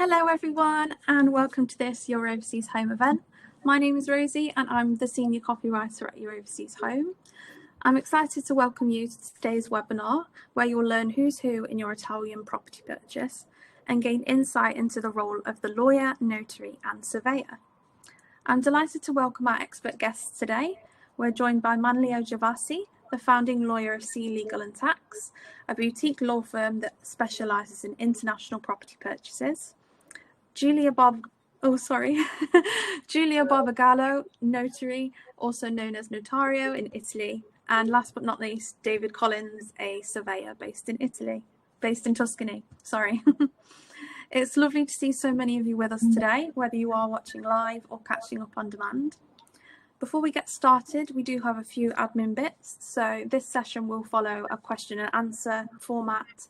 Hello everyone and welcome to this Your Overseas Home event. My name is Rosie and I'm the Senior Copywriter at Your Overseas Home. I'm excited to welcome you to today's webinar where you'll learn who's who in your Italian property purchase and gain insight into the role of the lawyer, notary and surveyor. I'm delighted to welcome our expert guests today. We're joined by Manlio Giavassi, the founding lawyer of C Legal and Tax, a boutique law firm that specialises in international property purchases. Giulia Barbagallo, notary, also known as Notario in Italy. And last but not least, David Collins, a surveyor based in Tuscany. It's lovely to see so many of you with us today, whether you are watching live or catching up on demand. Before we get started, we do have a few admin bits. So this session will follow a question and answer format.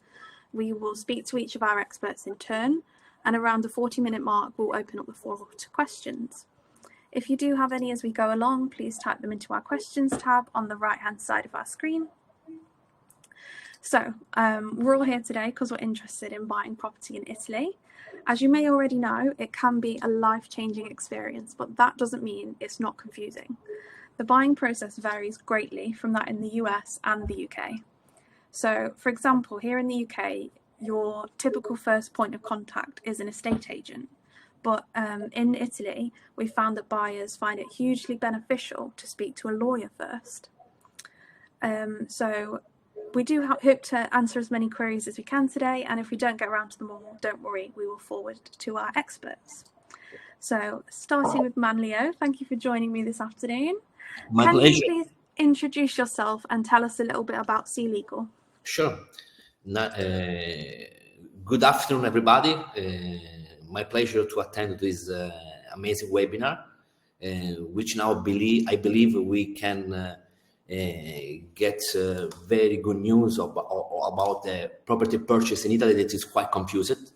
We will speak to each of our experts in turn, and around the 40-minute mark, we'll open up the floor to questions. If you do have any as we go along, please type them into our questions tab on the right-hand side of our screen. So we're all here today because we're interested in buying property in Italy. As you may already know, it can be a life-changing experience, but that doesn't mean it's not confusing. The buying process varies greatly from that in the US and the UK. So, for example, here in the UK, your typical first point of contact is an estate agent. But in Italy, we found that buyers find it hugely beneficial to speak to a lawyer first. So we do hope to answer as many queries as we can today, and if we don't get around to them all, don't worry, we will forward to our experts. So starting with Manlio, thank you for joining me this afternoon. My pleasure. Can you please introduce yourself and tell us a little bit about C Legal? Sure. Good afternoon, everybody. My pleasure to attend this amazing webinar, which now I believe we can get very good news about the property purchase in Italy that is quite confused.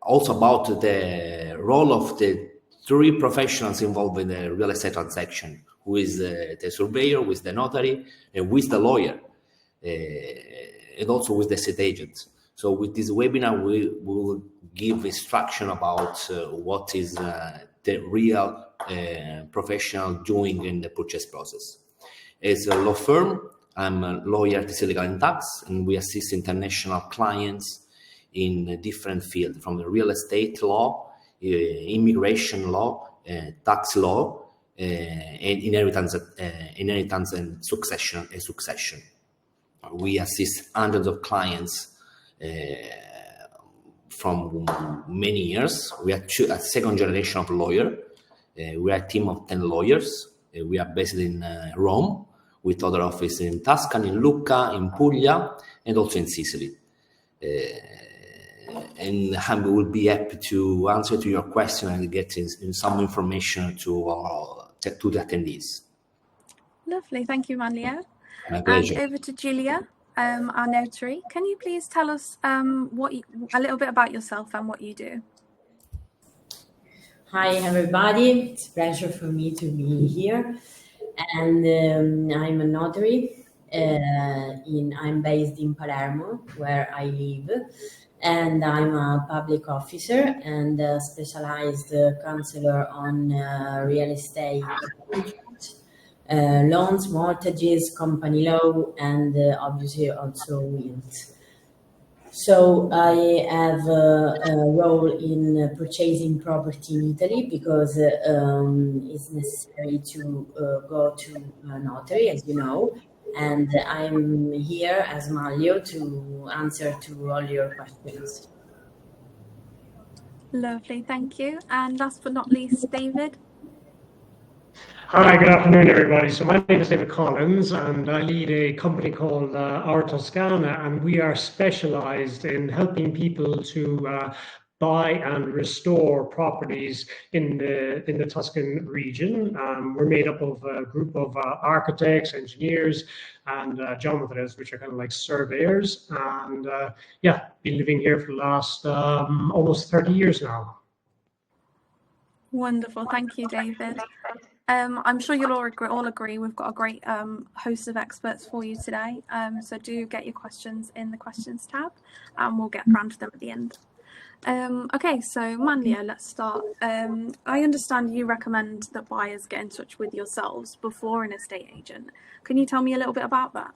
Also about the role of the three professionals involved in the real estate transaction, who is the surveyor, who is the notary, and who is the lawyer, and also with the estate agent. So with this webinar, we will give instruction about what is the real professional doing in the purchase process. As a law firm, I'm a lawyer at C Legal and Tax, and we assist international clients in different fields, from the real estate law, immigration law, tax law, and inheritance and succession. We assist hundreds of clients from many years. We are a second generation of lawyer. We are a team of 10 lawyers. We are based in Rome, with other offices in Tuscany, in Lucca, in Puglia, and also in Sicily. And we will be happy to answer to your question and get in some information to the attendees. Lovely, thank you, Manlio. My pleasure. And over to Giulia, our notary. Can you please tell us a little bit about yourself and what you do? Hi, everybody. It's a pleasure for me to be here. And I'm a notary. I'm based in Palermo, where I live. And I'm a public officer and a specialized counselor on real estate loans, mortgages, company law, and obviously also wills. So I have a role in purchasing property in Italy because it's necessary to go to a notary, as you know. And I'm here as Manlio to answer to all your questions. Lovely, thank you. And last but not least, David. Hi, good afternoon, everybody. So my name is David Collins, and I lead a company called Our Toscana, and we are specialized in helping people to buy and restore properties in the Tuscan region. We're made up of a group of architects, engineers, and geometers, which are kind of like surveyors. And been living here for the last almost 30 years now. Wonderful, thank you, David. I'm sure you'll all agree we've got a great host of experts for you today. So do get your questions in the questions tab, and we'll get around to them at the end. Okay, so Manlia, let's start. I understand you recommend that buyers get in touch with yourselves before an estate agent. Can you tell me a little bit about that?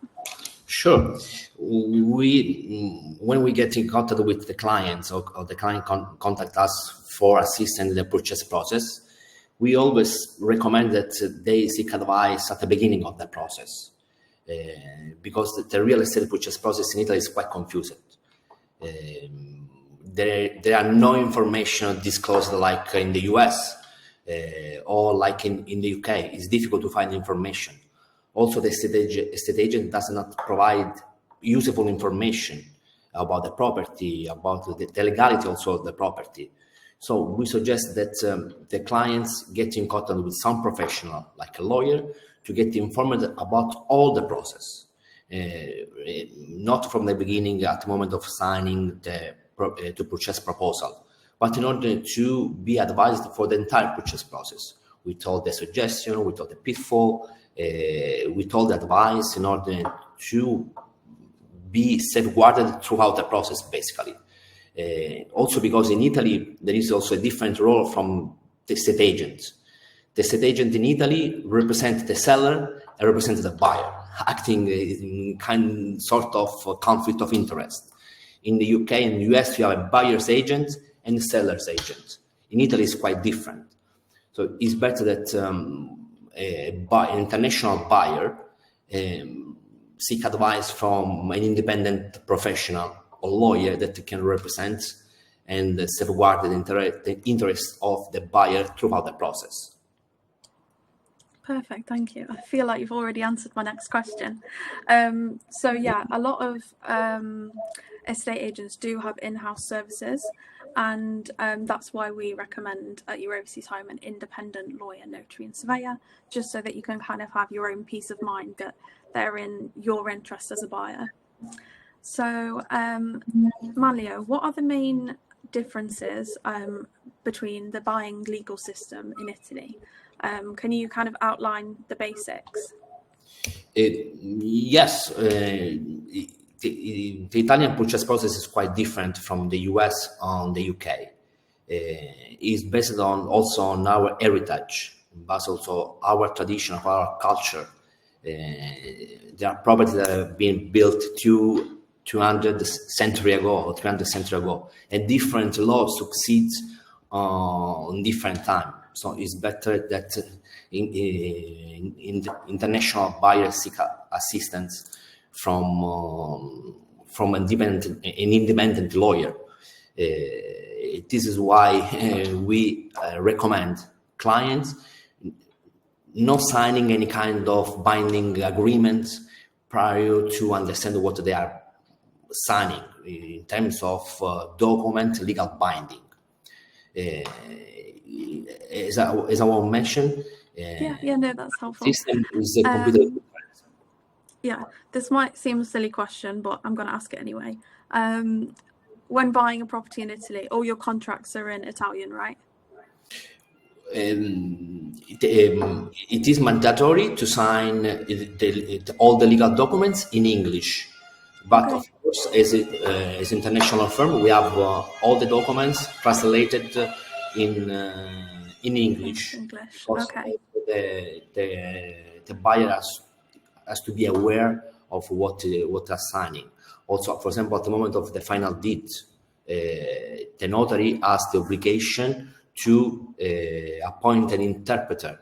Sure. When we get in contact with the clients or the client contact us for assistance in the purchase process, we always recommend that they seek advice at the beginning of the process, because the real estate purchase process in Italy is quite confusing. There are no information disclosed like in the US or like in the UK. It's difficult to find information. Also, the estate agent does not provide useful information about the property, about the legality also of the property. So we suggest that the clients get in contact with some professional, like a lawyer, to get informed about all the process. Not from the beginning at the moment of signing the to purchase proposal, but in order to be advised for the entire purchase process. With all the suggestion, with all the pitfall, with all the advice in order to be safeguarded throughout the process, basically. Also because in Italy, there is also a different role from the estate agent. The estate agent in Italy represents the seller and represents the buyer, acting in sort of conflict of interest. In the UK and US, you have a buyer's agent and a seller's agent. In Italy, it's quite different. So it's better that an international buyer seek advice from an independent professional or lawyer that can represent and safeguard the interest of the buyer throughout the process. Perfect, thank you. I feel like you've already answered my next question. So yeah, a lot of estate agents do have in-house services, and that's why we recommend at your overseas home an independent lawyer, notary and surveyor, just so that you can kind of have your own peace of mind that they're in your interest as a buyer. So Manlio, what are the main differences between the buying legal system in Italy? Can you kind of outline the basics? Yes, the Italian purchase process is quite different from the US and the UK. It's based also on our heritage, but also our tradition, of our culture. There are properties that have been built 200 centuries ago or 300 centuries ago, and different laws succeed on different time. So it's better that in the international buyers seek assistance from an independent lawyer. This is why we recommend clients not signing any kind of binding agreements prior to understand what they are signing in terms of legal binding. As I mentioned, no, that's helpful. System is completely different. Yeah, this might seem a silly question, but I'm going to ask it anyway. When buying a property in Italy, all your contracts are in Italian, right? It is mandatory to sign all the legal documents in English, but Okay. of course, as international firm, we have all the documents translated in English. Okay. The buyer has to be aware of what they're signing. Also, for example, at the moment of the final deed, the notary has the obligation to appoint an interpreter.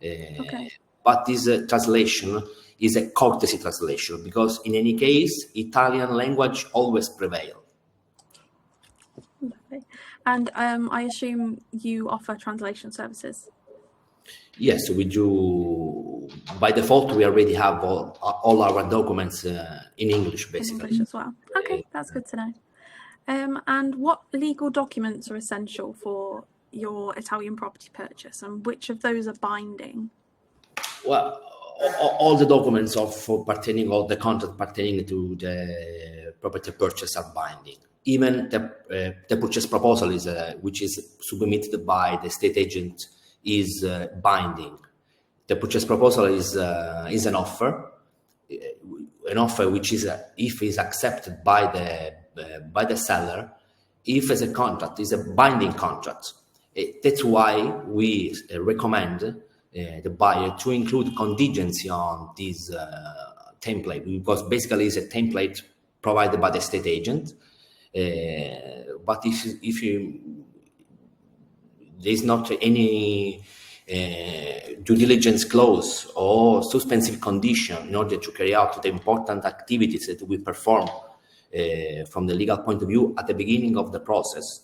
Okay. But this translation is a courtesy translation, because in any case, Italian language always prevails. Lovely. And I assume you offer translation services? Yes, we do. By default, we already have all our documents in English, basically. English as well. Okay, that's good to know. And what legal documents are essential for your Italian property purchase, and which of those are binding? Well, all the documents all the contract pertaining to the property purchase are binding. Even the purchase proposal which is submitted by the estate agent is binding. The purchase proposal is an offer which is if is accepted by the seller, if as a contract is a binding contract. That's why we recommend the buyer to include contingency on this template, because basically it's a template provided by the estate agent. But if there's not any due diligence clause or suspensive condition in order to carry out the important activities that we perform from the legal point of view at the beginning of the process,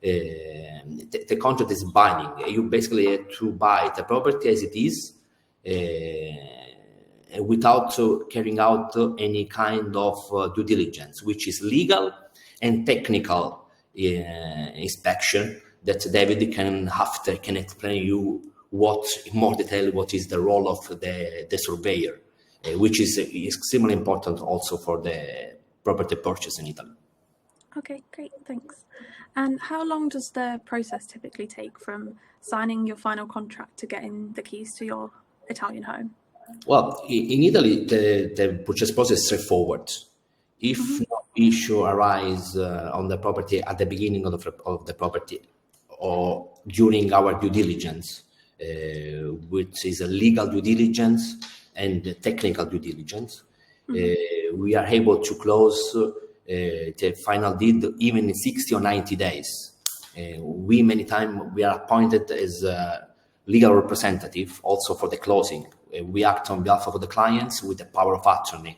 the contract is binding. You basically have to buy the property as it is, without carrying out any kind of due diligence, which is legal and technical inspection that David can explain you what in more detail what is the role of the surveyor, which is extremely important also for the property purchase in Italy. Okay, great, thanks. And how long does the process typically take from signing your final contract to getting the keys to your Italian home? Well, in Italy, the purchase process is straightforward. If no issue arise on the property at the beginning of the property or during our due diligence, which is a legal due diligence and technical due diligence, we are able to close the final deed even in 60 or 90 days. Many times we are appointed as a legal representative also for the closing. We act on behalf of the clients with the power of attorney.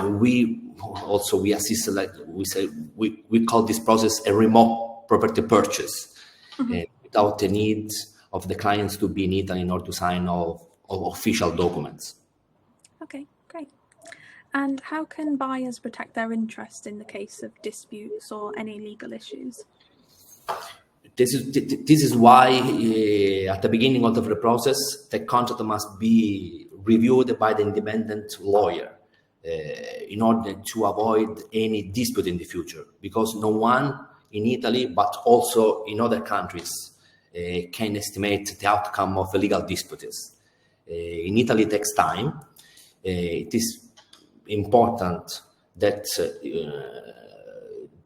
We assist, like we say, we call this process a remote property purchase, without the need of the clients to be in Italy in order to sign all official documents. Okay, great. And how can buyers protect their interest in the case of disputes or any legal issues? This is why at the beginning of the process, the contract must be reviewed by the independent lawyer in order to avoid any dispute in the future, because no one in Italy, but also in other countries, can estimate the outcome of legal disputes. In Italy, it takes time. It is important that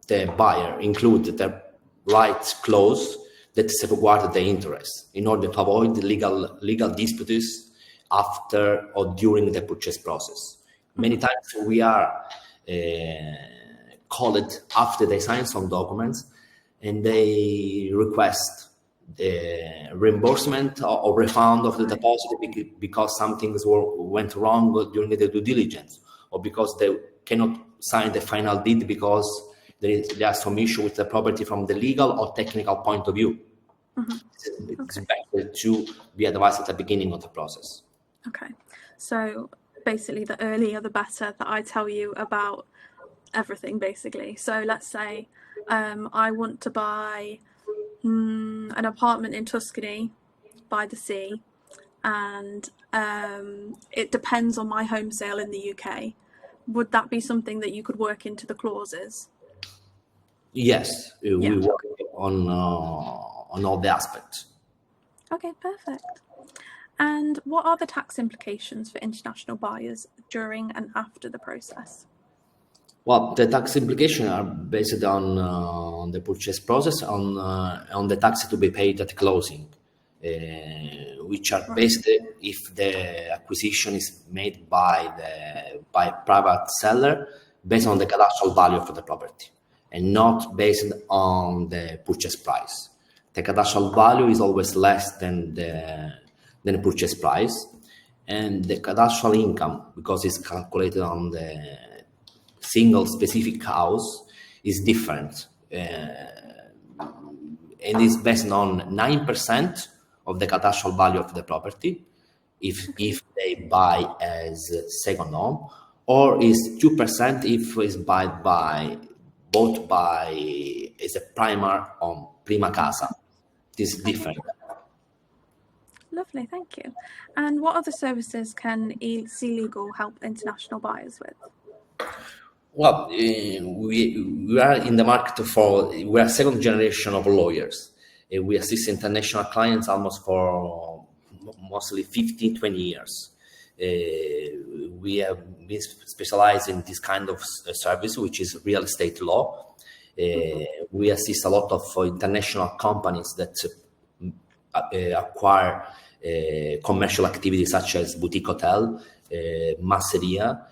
the buyer include the right clause that safeguard the interest in order to avoid legal disputes after or during the purchase process. Many times we are called after they sign some documents and they request the reimbursement or refund of the deposit because some things went wrong during the due diligence, or because they cannot sign the final deed because there are some issue with the property from the legal or technical point of view. It's better to be advised at the beginning of the process. Okay, so basically the earlier the better that I tell you about everything, basically. So let's say I want to buy an apartment in Tuscany by the sea, and it depends on my home sale in the UK. Would that be something that you could work into the clauses? Yes, we work on all the aspects. Okay, perfect. And what are the tax implications for international buyers during and after the process? Well, the tax implications are based on the purchase process, on the tax to be paid at closing, which are based if the acquisition is made by private seller based on the cadastral value of the property, and not based on the purchase price. The cadastral value is always less than the purchase price, and the cadastral income, because it's calculated on the single specific house, is different, and is based on 9% of the cadastral value of the property if they buy as second home, or is 2% if it's bought by as a primar home, prima casa. This is different. Lovely, thank you. And what other services can C-Legal help international buyers with? Well, we are in the market we are second generation of lawyers. We assist international clients almost for mostly 15, 20 years. we specialize in this kind of service, which is real estate law. We assist a lot of international companies that acquire commercial activities such as boutique hotel, masseria.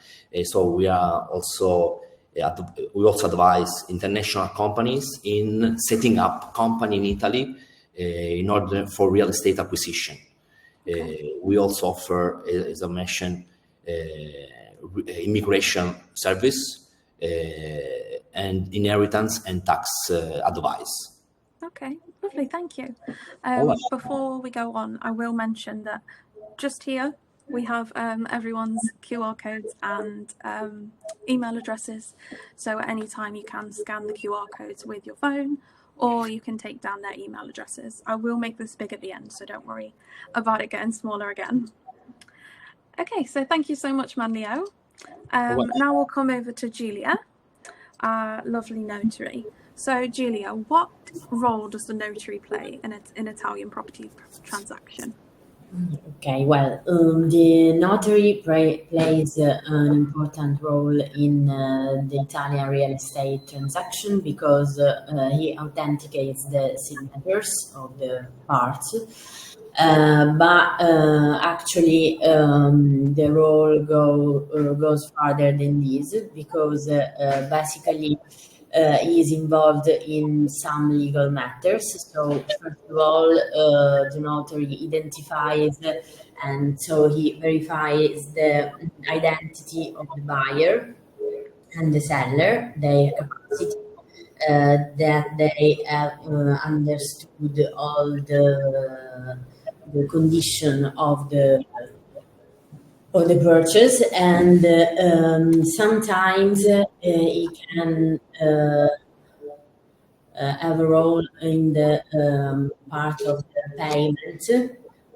So we also advise international companies in setting up company in Italy in order for real estate acquisition. We also offer, as I mentioned, immigration service and inheritance and tax advice. Okay, lovely, thank you. Right. Before we go on, I will mention that just here we have everyone's QR codes and email addresses. So at any time you can scan the QR codes with your phone, or you can take down their email addresses. I will make this big at the end, so don't worry about it getting smaller again. Okay, so thank you so much, Manlio. Now we'll come over to Julia, our lovely notary. So Julia, what role does the notary play in an Italian property transaction? Okay, well, the notary plays an important role in the Italian real estate transaction because he authenticates the signatures of the parts. But actually, the role goes farther than this because basically he is involved in some legal matters. So first of all, the notary identifies and so he verifies the identity of the buyer and the seller, their capacity, that they have understood all the condition of the purchase, and sometimes he can have a role in the part of the payment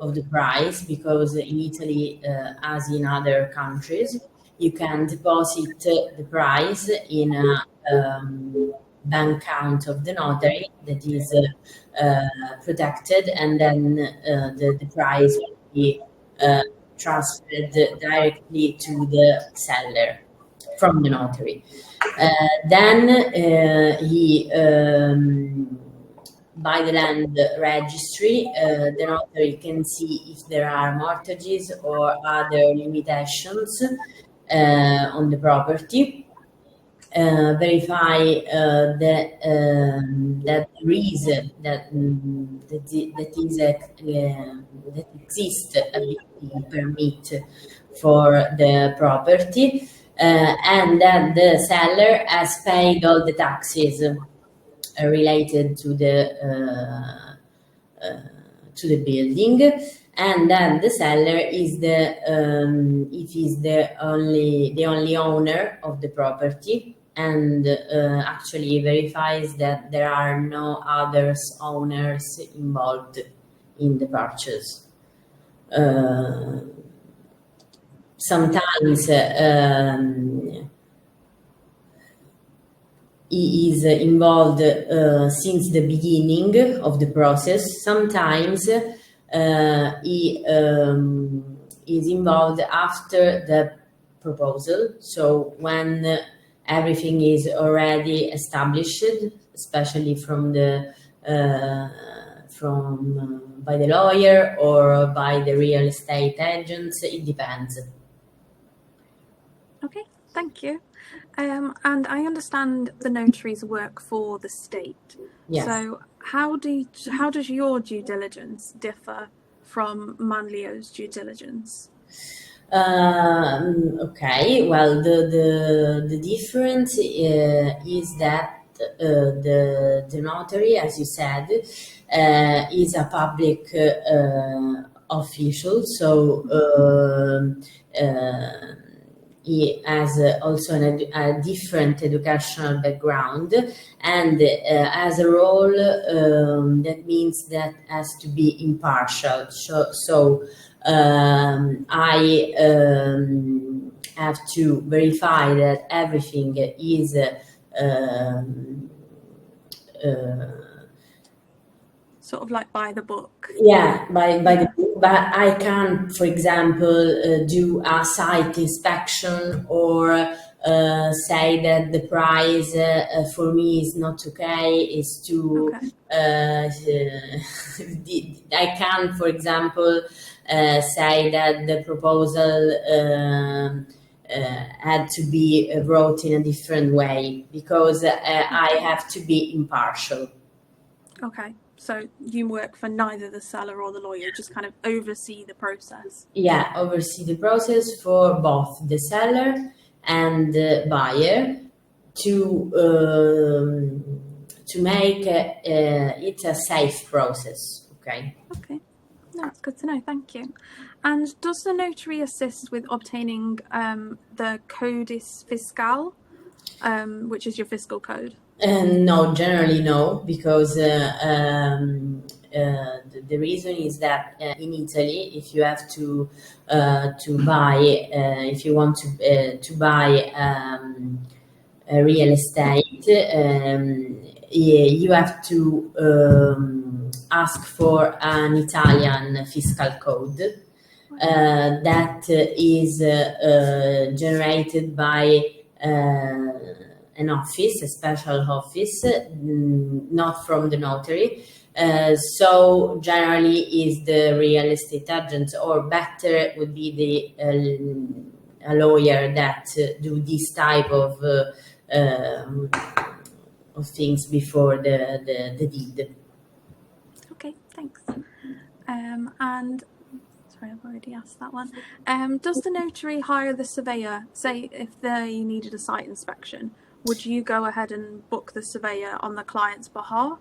of the price, because in Italy, as in other countries, you can deposit the price in a bank account of the notary that is protected, and then the price will be transferred directly to the seller from the notary. Then he, by the land registry, the notary can see if there are mortgages or other limitations on the property. Verify that that exists a building permit for the property, and that the seller has paid all the taxes related to the building, and then the seller is the only owner of the property, and actually verifies that there are no other owners involved in the purchase. Sometimes he is involved since the beginning of the process. Sometimes he is involved after the proposal. So when everything is already established, especially from by the lawyer or by the real estate agents, it depends. Okay, thank you. And I understand the notaries work for the state. Yes. So how does your due diligence differ from Manlio's due diligence? Okay, well, the difference is that the notary, as you said, is a public official, so he has also a different educational background, and has a role that means that has to be impartial. So I have to verify that everything is sort of like by the book. Yeah, by the book, but I can't, for example, do a site inspection or say that the price for me is not okay, is too. Okay. I can, for example, say that the proposal had to be wrote in a different way because I have to be impartial. Okay. So you work for neither the seller or the lawyer, just kind of oversee the process. Yeah, oversee the process for both the seller and the buyer to make it a safe process. Okay. Okay. No, that's good to know. Thank you. And does the notary assist with obtaining the codis fiscal, which is your fiscal code? No, generally no, because the reason is that in Italy, if you have to buy, if you want to buy a real estate, you have to ask for an Italian fiscal code that is generated by an office, a special office, not from the notary. So generally is the real estate agent, or better would be the a lawyer that do this type of things before the deed. Okay, thanks. And sorry, I've already asked that one. Does the notary hire the surveyor? Say if they needed a site inspection, would you go ahead and book the surveyor on the client's behalf?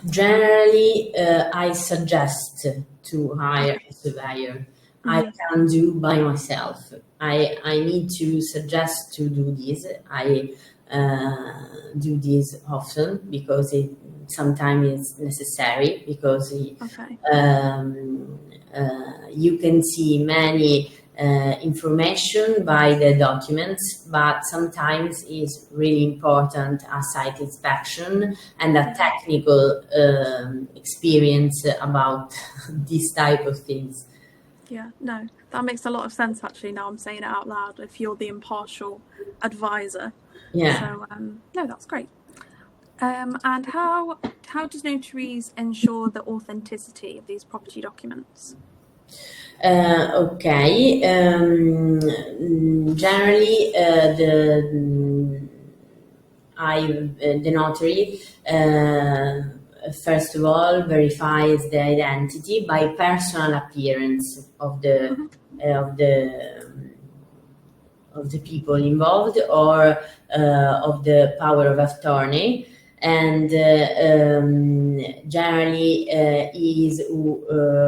Generally, I suggest to hire a surveyor. I can do by myself. I need to suggest to do this. I do this often because sometimes it's necessary, because you can see many information by the documents, but sometimes it's really important a site inspection and a technical experience about this type of things. Yeah, no, that makes a lot of sense actually. Now I'm saying it out loud. If you're the impartial advisor, yeah. So no, that's great. And how does notaries ensure the authenticity of these property documents? Okay. Generally, the notary first of all verifies the identity by personal appearance of the people involved, or of the power of attorney. And generally is who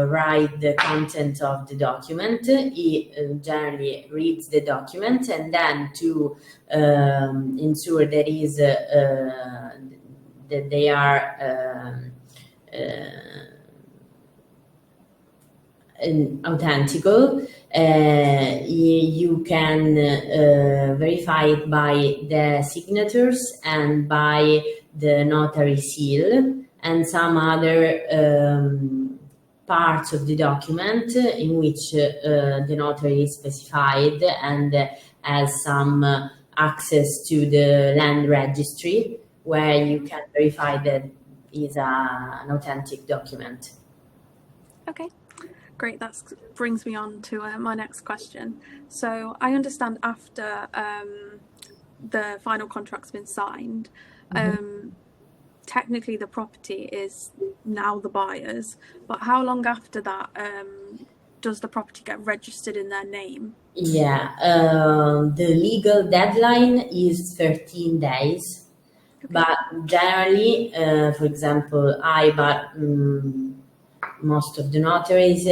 write the content of the document. He generally reads the document, and then to ensure that is that they are authentical. You can verify it by the signatures and by the notary seal and some other parts of the document in which the notary is specified and has some access to the land registry, where you can verify that is an authentic document. Okay, great. That brings me on to my next question. So I understand after the final contract's been signed, technically the property is now the buyer's, but how long after that does the property get registered in their name? Yeah, the legal deadline is 13 days. Okay. But generally, for example, but most of the notaries,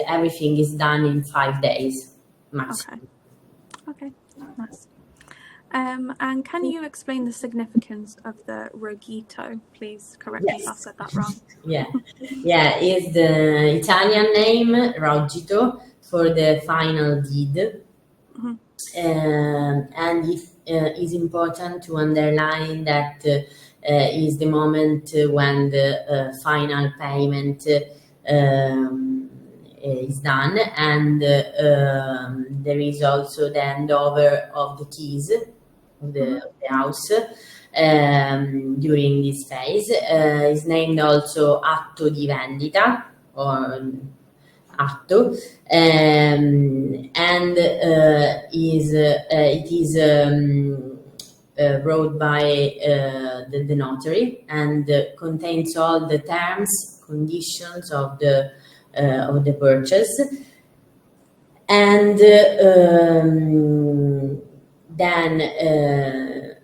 everything is done in 5 days maximum. Okay, nice. And can you explain the significance of the rogito? Please correct me if I said that wrong. Yeah, it's the Italian name rogito for the final deed. And it is important to underline that is the moment when the final payment is done, and there is also the handover of the keys of the house during this phase. Is named also atto di vendita, or atto, and it is wrote by the notary, and contains all the terms, conditions of the purchase. And then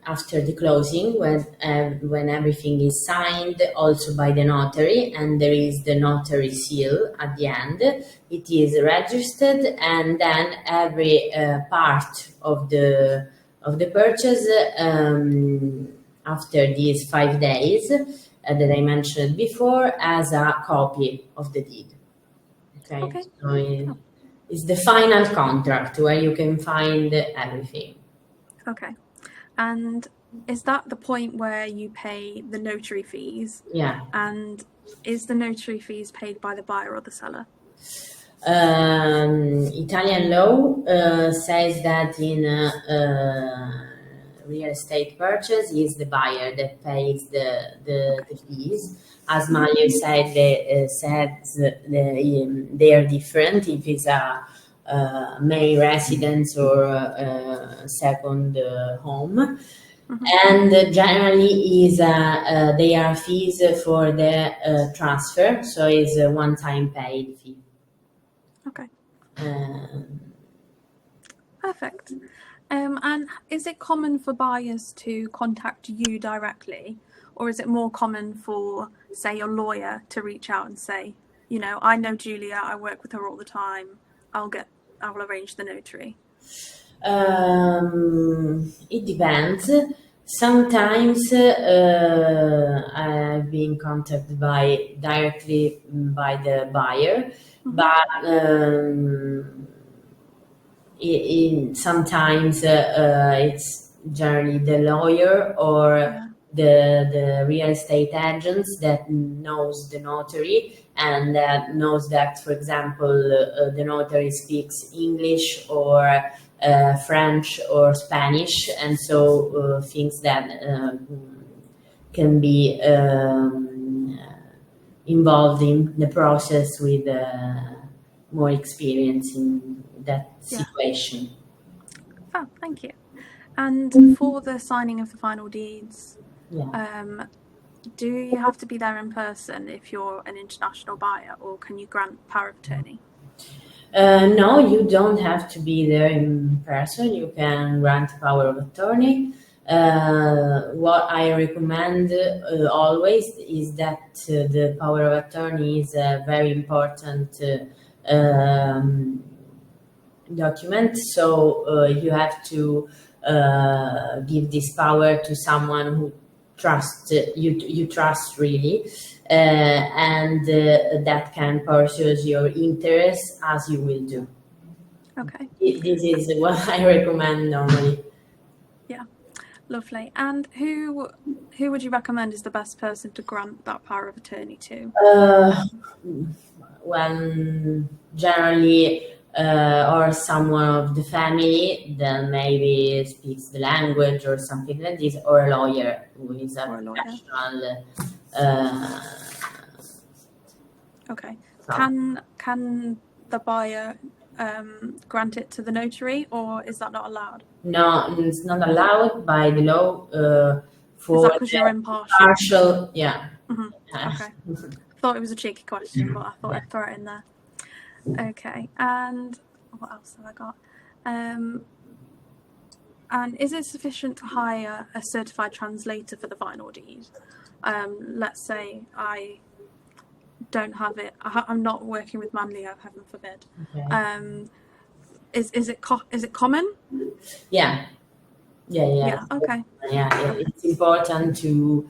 after the closing, when everything is signed also by the notary, and there is the notary seal at the end, it is registered, and then every part of the purchase, after these 5 days that I mentioned before, as a copy of the deed. Okay. So it's the final contract where you can find everything. Okay. And is that the point where you pay the notary fees? Yeah. And is the notary fees paid by the buyer or the seller? Italian law says that in real estate purchase is the buyer that pays the fees. As Mario said, they are different if it's a main residence or second home. And generally is they are fees for the transfer, so it's a one-time paid fee. Okay. Perfect. And is it common for buyers to contact you directly, or is it more common for, say, your lawyer to reach out and say, you know, I know Julia, I work with her all the time, I will arrange the notary? It depends. Sometimes I've been contacted directly by the buyer, but sometimes it's generally the lawyer or the real estate agents that knows the notary, and that knows that, for example, the notary speaks English or French or Spanish, and so things that can be involved in the process with more experience in that situation. Oh, thank you. And for the signing of the final deeds, do you have to be there in person if you're an international buyer, or can you grant power of attorney? No, you don't have to be there in person. You can grant power of attorney. What I recommend always is that the power of attorney is a very important document. So you have to give this power to someone who you trust really, and that can pursue your interests as you will do. Okay. This is what I recommend normally. Yeah, lovely. And who would you recommend is the best person to grant that power of attorney to? When generally or someone of the family that maybe speaks the language or something like this, or a lawyer who is a professional. Okay. Can the buyer grant it to the notary, or is that not allowed? No, it's not allowed by the law. For is that because you're impartial? Yeah. Okay. Thought it was a cheeky question, but I thought I'd throw it in there. Okay, and what else have I got? And is it sufficient to hire a certified translator for the final deed? Let's say I don't have it. I'm not working with Manlio, heaven forbid. Okay. Is it common? Yeah. Okay. Yeah, it's important to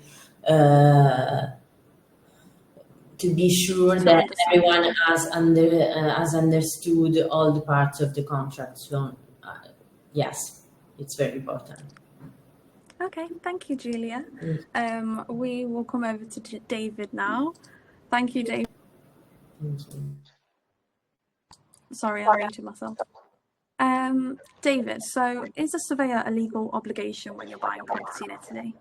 be sure that everyone has understood all the parts of the contract. So yes, it's very important. Okay, thank you, Julia. We will come over to David now. Thank you, David. Sorry, I muted myself. David, so is a surveyor a legal obligation when you're buying property in Italy?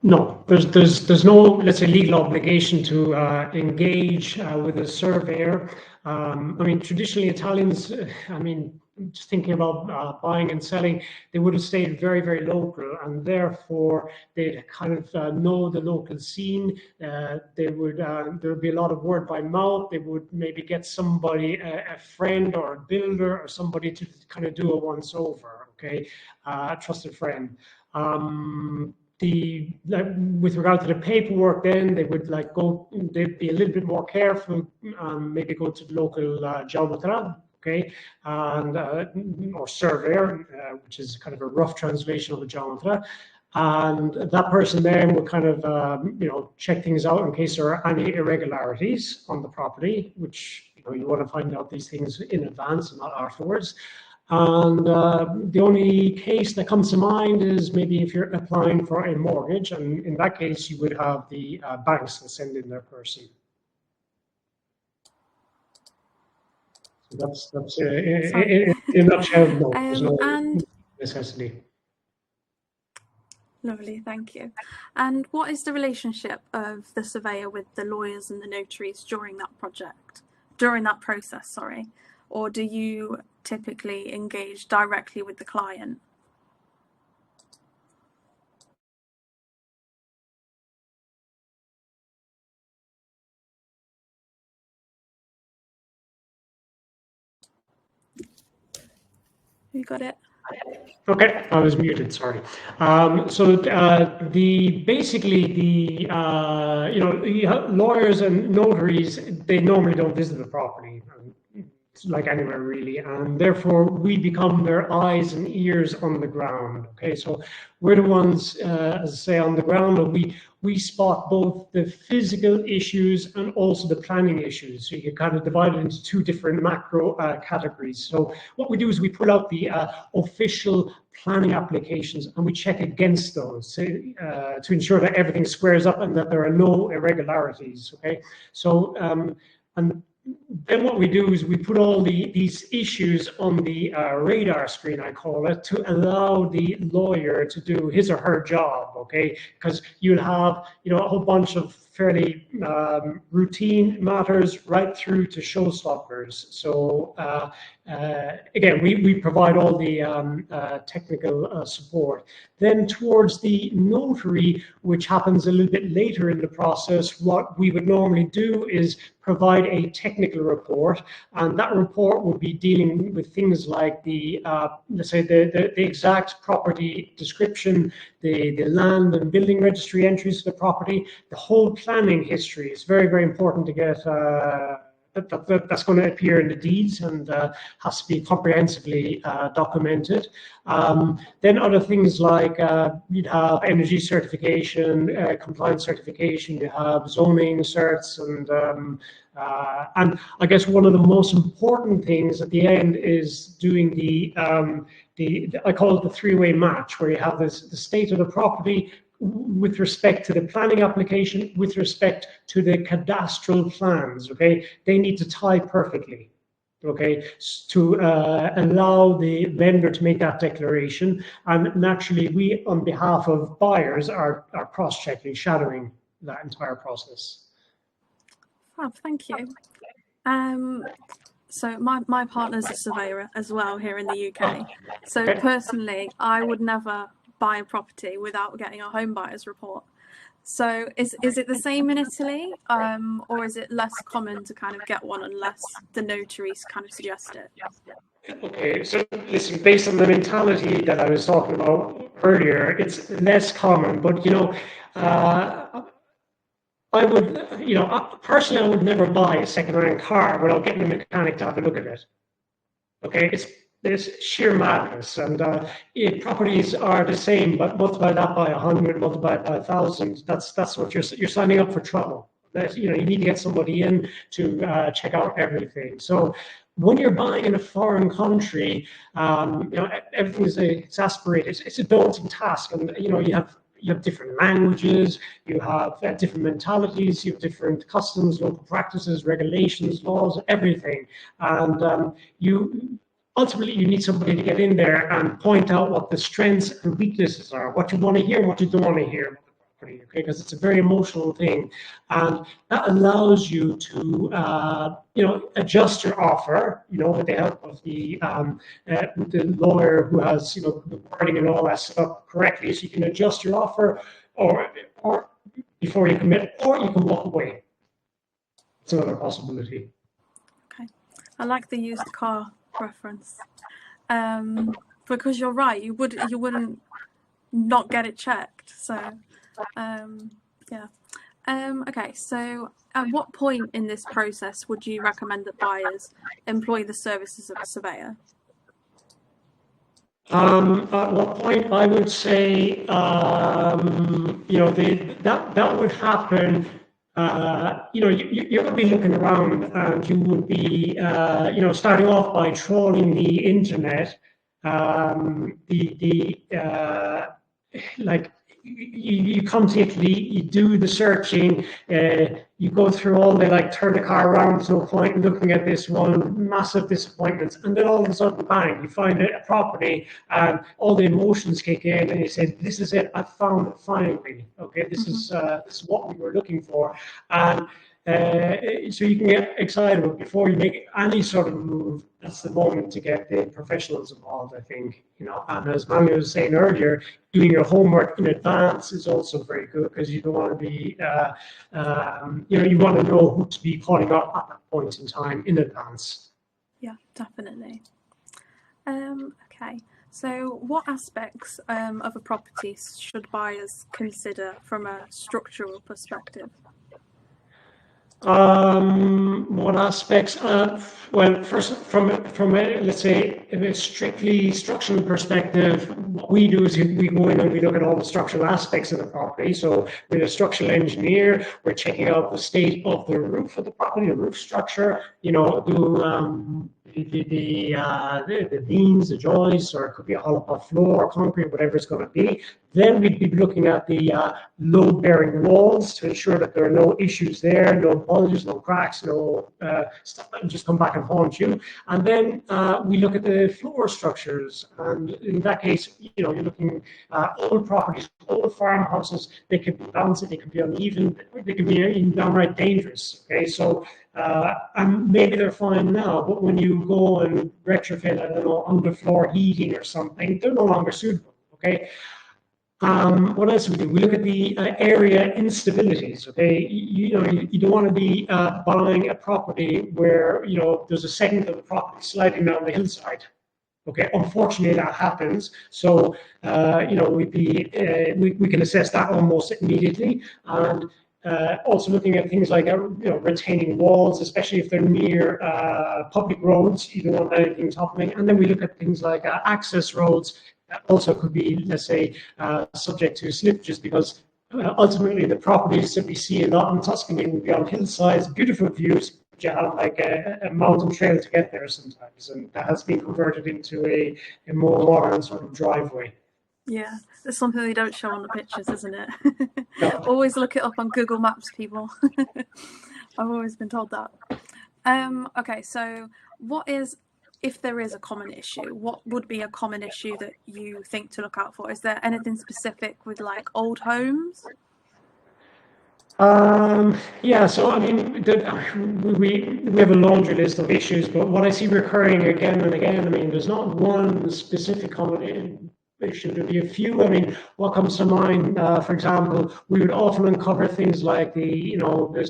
No, there's no, let's say, legal obligation to engage with a surveyor. I mean, traditionally Italians, I mean, just thinking about buying and selling, they would have stayed very, very local, and therefore they'd kind of know the local scene. They would there would be a lot of word by mouth. They would maybe get somebody, a friend or a builder or somebody to kind of do a once over. Okay, a trusted friend. With regard to the paperwork, then they would they'd be a little bit more careful, maybe go to the local geometra, okay, and or surveyor, which is kind of a rough translation of a geometra, and that person then would kind of check things out in case there are any irregularities on the property, which you want to find out these things in advance and not afterwards. And the only case that comes to mind is maybe if you're applying for a mortgage, and in that case, you would have the banks that send in their person. So that's in a nutshell. No, there's no necessity. Lovely, thank you. And what is the relationship of the surveyor with the lawyers and the notaries during that process? Sorry, or do you typically engage directly with the client? You got it? Okay, I was muted. Sorry. So lawyers and notaries, they normally don't visit the property, like anywhere really, and therefore we become their eyes and ears on the ground. Okay, so we're the ones, as I say, on the ground, and we spot both the physical issues and also the planning issues. So you can kind of divide it into two different macro categories. So what we do is we pull out the official planning applications and we check against those to ensure that everything squares up and that there are no irregularities. Okay, so and then what we do is we put all these issues on the radar screen, I call it, to allow the lawyer to do his or her job, okay? Because you'll have, a whole bunch of fairly routine matters right through to showstoppers. So again, we provide all the technical support. Then towards the notary, which happens a little bit later in the process, what we would normally do is provide a technical report, and that report would be dealing with things like the let's say the exact property description, the land and building registry entries to the property, the whole planning history. Is very, very important to get that's going to appear in the deeds and has to be comprehensively documented. Then other things like you'd have energy certification, compliance certification, you have zoning certs, and I guess one of the most important things at the end is doing the I call it the three-way match, where you have the state of the property with respect to the planning application, with respect to the cadastral plans. Okay, they need to tie perfectly. Okay, to allow the vendor to make that declaration, and naturally we, on behalf of buyers, are cross-checking, shadowing that entire process. Oh, thank you. So my partner's a surveyor as well here in the UK. So personally, I would never buy a property without getting a home buyer's report. So is it the same in Italy, or is it less common to kind of get one unless the notaries kind of suggest it? Okay, so listen, based on the mentality that I was talking about earlier, it's less common, but I would, personally, I would never buy a second-hand car without getting a mechanic to have a look at it. Okay, it's sheer madness, and if properties are the same, but multiply that by 100, multiply it by 1,000. That's what you're signing up for trouble. You need to get somebody in to check out everything. So when you're buying in a foreign country, everything is exasperated. It's a daunting task, and you have different languages, you have different mentalities, you have different customs, local practices, regulations, laws, everything, and ultimately you need somebody to get in there and point out what the strengths and weaknesses are, what you want to hear and what you don't want to hear. Okay, because it's a very emotional thing, and that allows you to adjust your offer, with the help of the lawyer who has the wording and all that stuff correctly, so you can adjust your offer, or before you commit, or you can walk away. It's another possibility. Okay, I like the used car reference, because you're right. You wouldn't not get it checked. So. Yeah. Okay, so at what point in this process would you recommend that buyers employ the services of a surveyor? At what point I would say, that would happen. You're going to be looking around, and you would be, starting off by trawling the internet. You come to Italy, you do the searching, you go through all the turn the car around, there's no point in looking at this one, massive disappointments, and then all of a sudden, bang, you find a property, and all the emotions kick in, and you say, "This is it, I found it finally." Okay, this is what we were looking for, and so you can get excited, but before you make any sort of move, that's the moment to get the professionals involved, I think. And as Manuel was saying earlier, doing your homework in advance is also very good, because you don't want to be, you want to know who to be calling up at that point in time in advance. Yeah, definitely. Okay, so what aspects of a property should buyers consider from a structural perspective? What aspects? Well, first, from a, let's say, a strictly structural perspective, what we do is we go in and we look at all the structural aspects of the property. So with a structural engineer, we're checking out the state of the roof of the property, the roof structure. The beams, the joists, or it could be a hollow cut floor or concrete, whatever it's going to be. Then we'd be looking at the load-bearing walls to ensure that there are no issues there, no bulges, no cracks, no stuff that will just come back and haunt you. And then we look at the floor structures, and in that case, you're looking at old properties, old farmhouses. They can be bouncy, they can be uneven, they can be even downright dangerous. Okay, so. And maybe they're fine now, but when you go and retrofit, I don't know, underfloor heating or something, they're no longer suitable. Okay. What else do we do? We look at the area instabilities. Okay, you don't want to be buying a property where there's a segment of the property sliding down the hillside. Okay, unfortunately that happens. So we can assess that almost immediately, and also looking at things like retaining walls, especially if they're near public roads. You don't want anything toppling. And then we look at things like access roads. That also could be, let's say, subject to slippages, because ultimately the properties that we see a lot in Tuscany will be on hillsides, beautiful views, but you have like a mountain trail to get there sometimes, and that has been converted into a more modern sort of driveway. Yeah, it's something they don't show on the pictures, isn't it? No. Always look it up on Google Maps, people. I've always been told that. Okay, so if there is a common issue, what would be a common issue that you think to look out for? Is there anything specific with like old homes? Yeah, so I mean, we have a laundry list of issues, but what I see recurring again and again, I mean, there's not one specific common issue. There'd be a few. I mean, what comes to mind, for example, we would often uncover things like the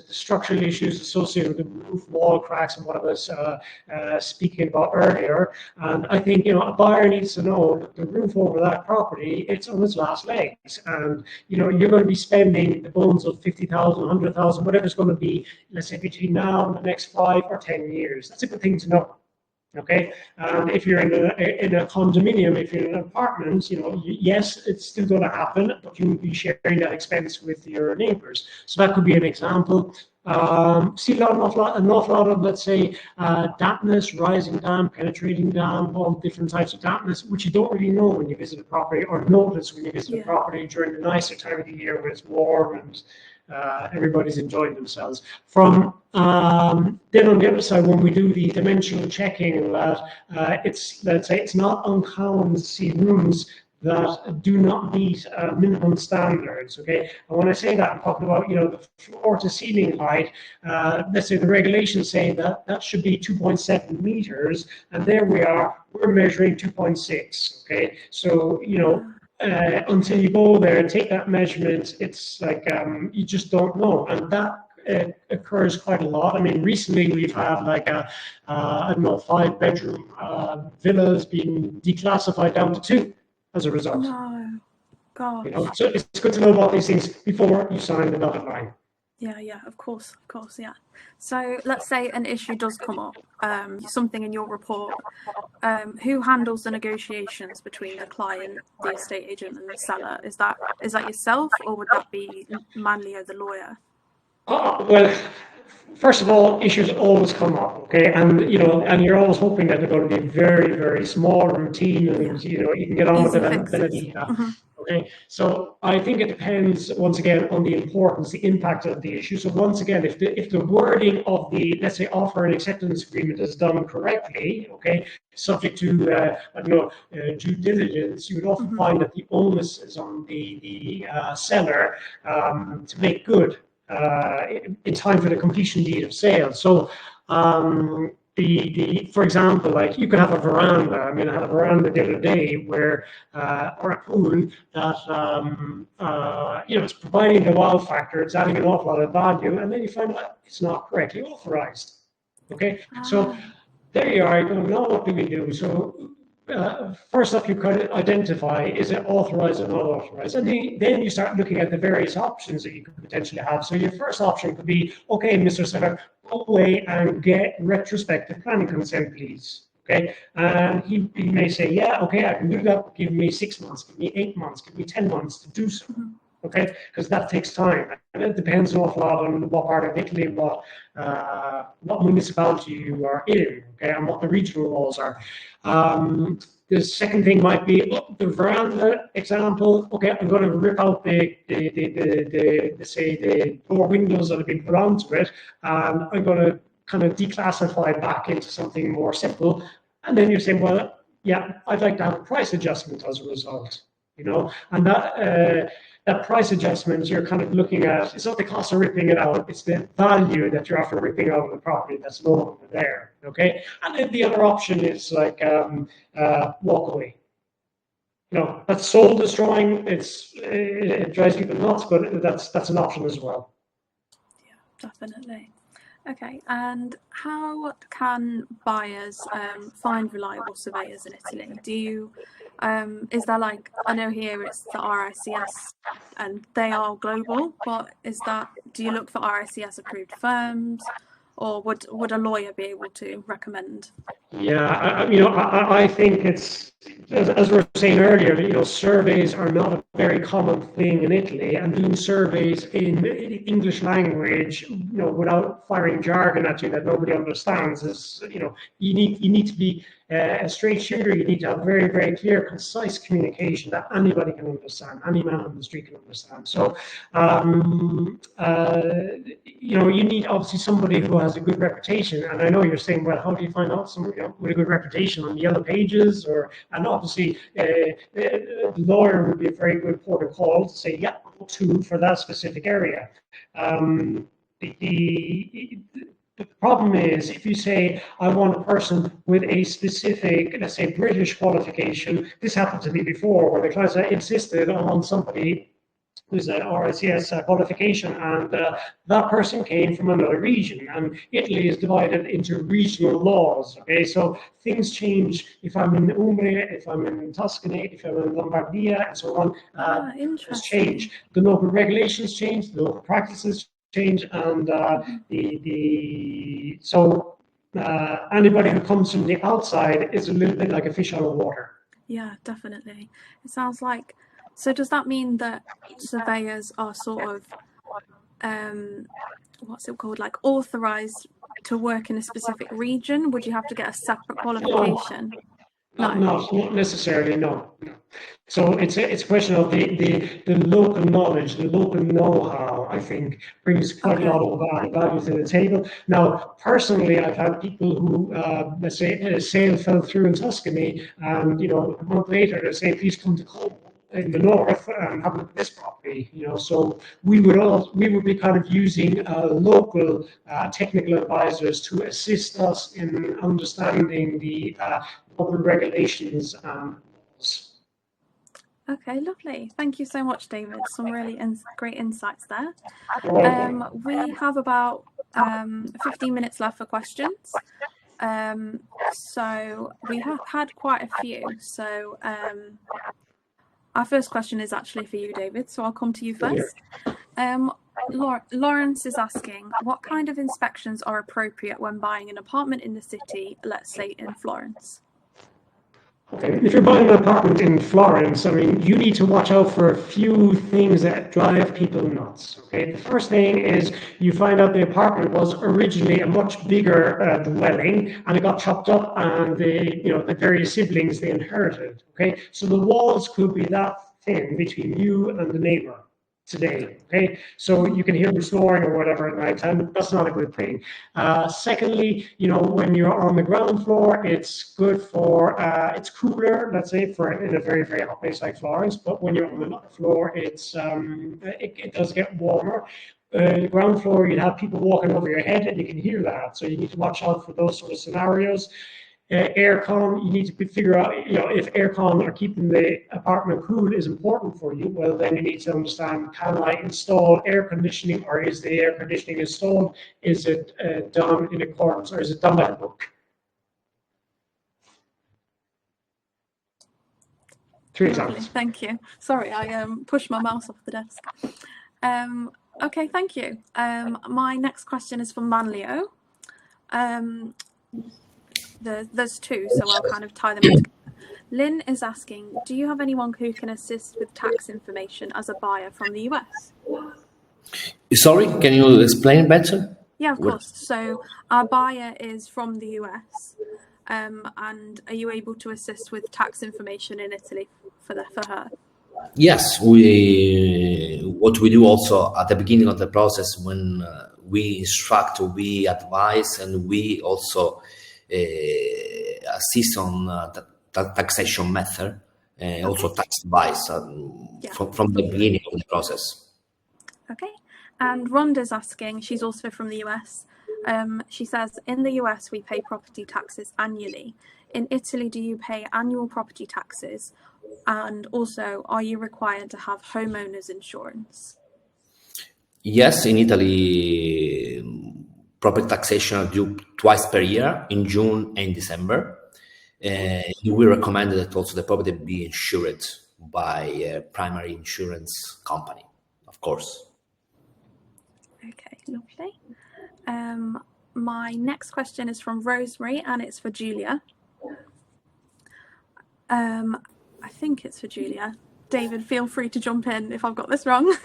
structural issues associated with the roof wall cracks and what I was speaking about earlier. And I think, a buyer needs to know that the roof over that property, it's on its last legs. And, you're going to be spending the bones of 50,000, 100,000, whatever it's going to be, let's say between now and the next 5 or 10 years. That's a good thing to know. Okay, if you're in a condominium, if you're in an apartment, yes, it's still going to happen, but you will be sharing that expense with your neighbors. So that could be an example. See an awful lot of, let's say, dampness, rising damp, penetrating damp, all different types of dampness, which you don't really know when you visit a property, or notice when you visit a property during the nicer time of the year when it's warm and everybody's enjoying themselves. From then on the other side, when we do the dimensional checking, it's, let's say, it's not uncommon to see rooms that do not meet minimum standards. Okay, and when I say that, I'm talking about, you know, the floor to ceiling height. Let's say the regulations say that that should be 2.7 meters, and there we are, we're measuring 2.6. Okay, so, you know, until you go there and take that measurement, it's like you just don't know, and that occurs quite a lot. I mean, recently we've had like I don't know, 5-bedroom villas being declassified down to 2 as a result. No, gosh. You know, so it's good to know about these things before you sign the dotted line. Yeah, of course, yeah. So let's say an issue does come up, something in your report. Who handles the negotiations between the client, the estate agent, and the seller? Is that yourself, or would that be Manlio, the lawyer? Well, first of all, issues always come up, okay, and you know, and you're always hoping that they're going to be very, very small, routine, and you know, you can get on with it. And okay, so I think it depends once again on the importance, the impact of the issue. So once again, if the wording of the, let's say, offer and acceptance agreement is done correctly, okay, subject to due diligence, you would often find that the onus is on the seller to make good in time for the completion deed of sale. So for example, like you could have a veranda. I mean, I had a veranda the other day where, or a pool that, you know, it's providing the wow factor, it's adding an awful lot of value, and then you find out it's not correctly authorized. Okay, so there you are. You go, now what do we do? So first up, you could identify, is it authorized or not authorized? And then you start looking at the various options that you could potentially have. So your first option could be, okay, Mr. Seller, go away and get retrospective planning consent, please. Okay, and he may say, yeah, okay, I can do that. Give me 6 months, give me 8 months, give me 10 months to do so. Okay, because that takes time, and it depends an awful lot on what part of Italy, what municipality you are in, okay, and what the regional laws are. The second thing might be the veranda example. Okay, I'm going to rip out the door windows that have been put onto it, and I'm going to kind of declassify back into something more simple. And then you're saying, well, yeah, I'd like to have a price adjustment as a result, you know, and that price adjustment you're kind of looking at, it's not the cost of ripping it out, it's the value that you're after ripping out of the property that's no longer there, okay? And then the other option is like walk away. You know, that's soul destroying, it drives people nuts, but that's an option as well. Yeah, definitely. Okay, and how can buyers find reliable surveyors in Italy? Do you, is there like, I know here it's the RICS and they are global, but do you look for RICS approved firms, or would a lawyer be able to recommend? Yeah, I think it's, as we were saying earlier, you know, surveys are not a very common thing in Italy, and doing surveys in English language, you know, without firing jargon at you that nobody understands is, you know, you need to be a straight shooter. You need to have very, very clear, concise communication that anybody can understand, any man on the street can understand. So, you know, you need obviously somebody who has a good reputation. And I know you're saying, well, how do you find out somebody with a good reputation on the Yellow Pages? And obviously, the lawyer would be a very good port of call to say, yeah, go to for that specific area. The problem is if you say, I want a person with a specific, let's say, British qualification. This happened to me before, where the clients insisted on somebody who's an RICS qualification, and that person came from another region, and Italy is divided into regional laws. Okay, so things change if I'm in Umbria, if I'm in Tuscany, if I'm in Lombardia, and so on. Things change. The local regulations change, the local practices change, and anybody who comes from the outside is a little bit like a fish out of water. Yeah, definitely. It sounds like. So does that mean that surveyors are sort of what's it called, like authorized to work in a specific region? Would you have to get a separate qualification? No, not necessarily, no. So it's a question of the local knowledge, the local know-how, I think, brings quite a lot of value to the table. Now, personally, I've had people who, let's say, a sale fell through in Tuscany, and, a month later, they say, please come to Como in the north and have a look at this property, so we would be kind of using local technical advisors to assist us in understanding the local regulations. Okay, lovely. Thank you so much, David. Some really great insights there. We have about 15 minutes left for questions. So we have had quite a few. So our first question is actually for you, David. So I'll come to you first. Lawrence is asking, what kind of inspections are appropriate when buying an apartment in the city, let's say in Florence? Okay. If you're buying an apartment in Florence, you need to watch out for a few things that drive people nuts. Okay, the first thing is you find out the apartment was originally a much bigger dwelling, and it got chopped up, and the various siblings they inherited. Okay, so the walls could be that thin between you and the neighbor today. Okay, so you can hear them snoring or whatever at night time. That's not a good thing. Secondly, when you're on the ground floor, it's good for it's cooler, let's say, in a very, very hot place like Florence. But when you're on the floor, it does get warmer. The ground floor, you'd have people walking over your head, and you can hear that. So you need to watch out for those sort of scenarios. Aircon, you need to figure out, if aircon or keeping the apartment cool is important for you. Well, then you need to understand, can I install air conditioning, or is the air conditioning installed? Is it done in accordance, or is it done by the book? 3 examples. Thank you. Sorry, I pushed my mouse off the desk. Okay, thank you. My next question is from Manlio. There's two, so I'll kind of tie them together. Lynn is asking, do you have anyone who can assist with tax information as a buyer from the US? Sorry, can you explain better? Yeah, of course. So our buyer is from the US, and are you able to assist with tax information in Italy for her? Yes, what we do also at the beginning of the process, when we instruct, we advise, and we also assist on the taxation method, also tax advice from the beginning of the process. Okay. And Rhonda's asking, she's also from the US. She says, in the US, we pay property taxes annually. In Italy, do you pay annual property taxes? And also, are you required to have homeowners insurance? Yes, in Italy, property taxation are due twice per year, in June and December. We recommend that also the property be insured by a primary insurance company, of course. Okay, lovely. My next question is from Rosemary, and it's for Julia. I think it's for Julia. David, feel free to jump in if I've got this wrong.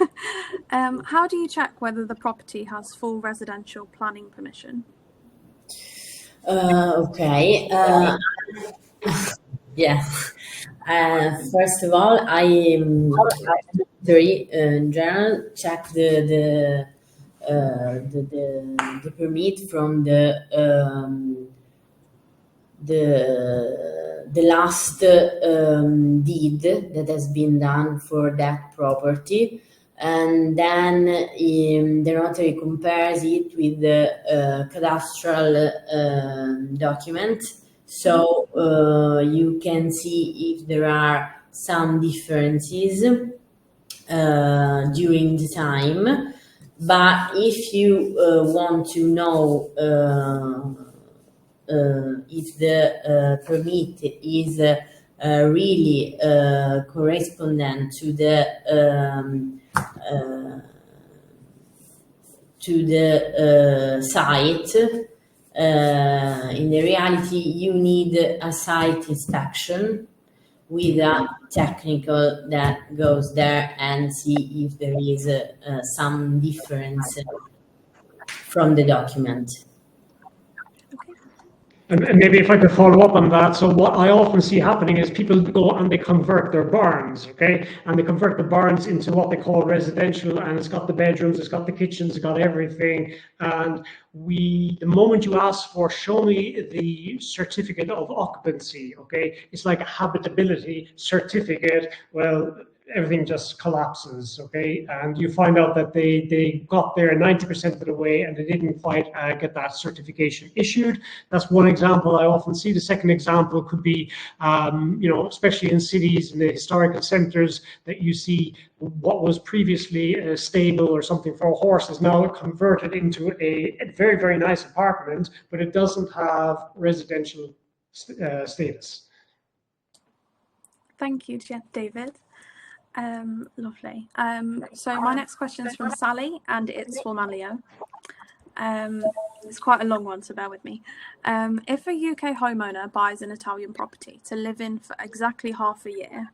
How do you check whether the property has full residential planning permission? Okay. Yeah. First of all, I in general check the permit from the last deed that has been done for that property, and then the notary compares it with the cadastral document, so you can see if there are some differences during the time. But if you want to know if the permit is really correspondent to the site, in the reality you need a site inspection with a technical that goes there and see if there is some difference from the document. And maybe if I could follow up on that, so what I often see happening is people go and they convert their barns, okay? And they convert the barns into what they call residential, and it's got the bedrooms, it's got the kitchens, it's got everything. And the moment you ask for, show me the certificate of occupancy, okay? It's like a habitability certificate. Well, everything just collapses, okay? And you find out that they got there 90% of the way and they didn't quite get that certification issued. That's one example I often see. The second example could be, especially in cities, in the historical centers, that you see what was previously a stable or something for a horse is now converted into a very, very nice apartment, but it doesn't have residential status. Thank you, David. Lovely. So my next question is from Sally, and it's for Manlio. It's quite a long one, so bear with me. If a UK homeowner buys an Italian property to live in for exactly half a year,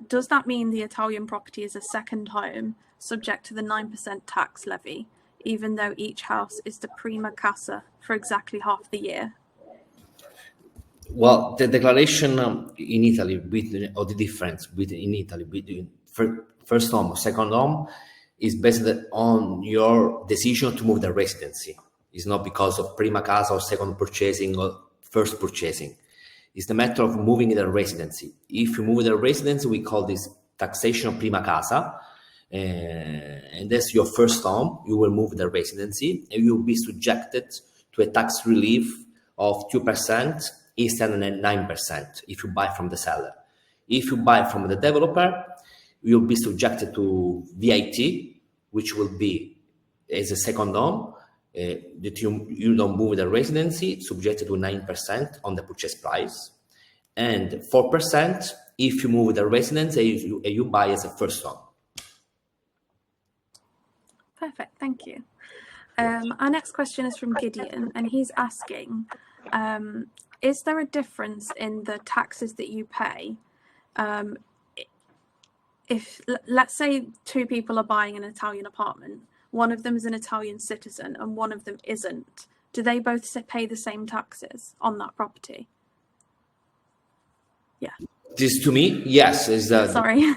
does that mean the Italian property is a second home subject to the 9% tax levy, even though each house is the prima casa for exactly half the year? Well, the declaration in Italy, or the difference in Italy between first home or second home, is based on your decision to move the residency. It's not because of prima casa or second purchasing or first purchasing. It's the matter of moving the residency. If you move the residency, we call this taxation of prima casa, and that's your first home. You will move the residency, and you will be subjected to a tax relief of 2%. Instead of 9% if you buy from the seller. If you buy from the developer, you'll be subjected to VAT, which will be as a second home, that you don't move the residency, subjected to 9% on the purchase price, and 4% if you move the residence and you buy as a first home. Perfect, thank you. Our next question is from Gideon, and he's asking, is there a difference in the taxes that you pay? If, let's say, two people are buying an Italian apartment, one of them is an Italian citizen and one of them isn't, do they both pay the same taxes on that property? Yeah. This to me, yes. Sorry.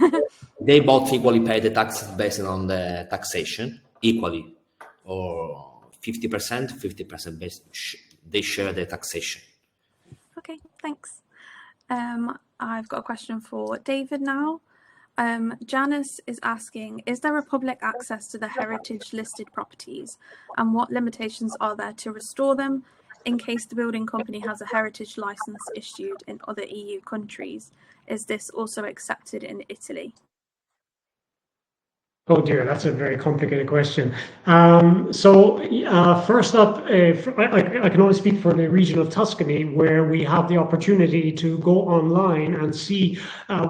They both equally pay the taxes based on the taxation, equally, or 50% based, they share the taxation. Okay, thanks. I've got a question for David now. Janice is asking, is there a public access to the heritage listed properties, and what limitations are there to restore them in case the building company has a heritage license issued in other EU countries? Is this also accepted in Italy? Oh dear, that's a very complicated question. First up, I can only speak for the region of Tuscany, where we have the opportunity to go online and see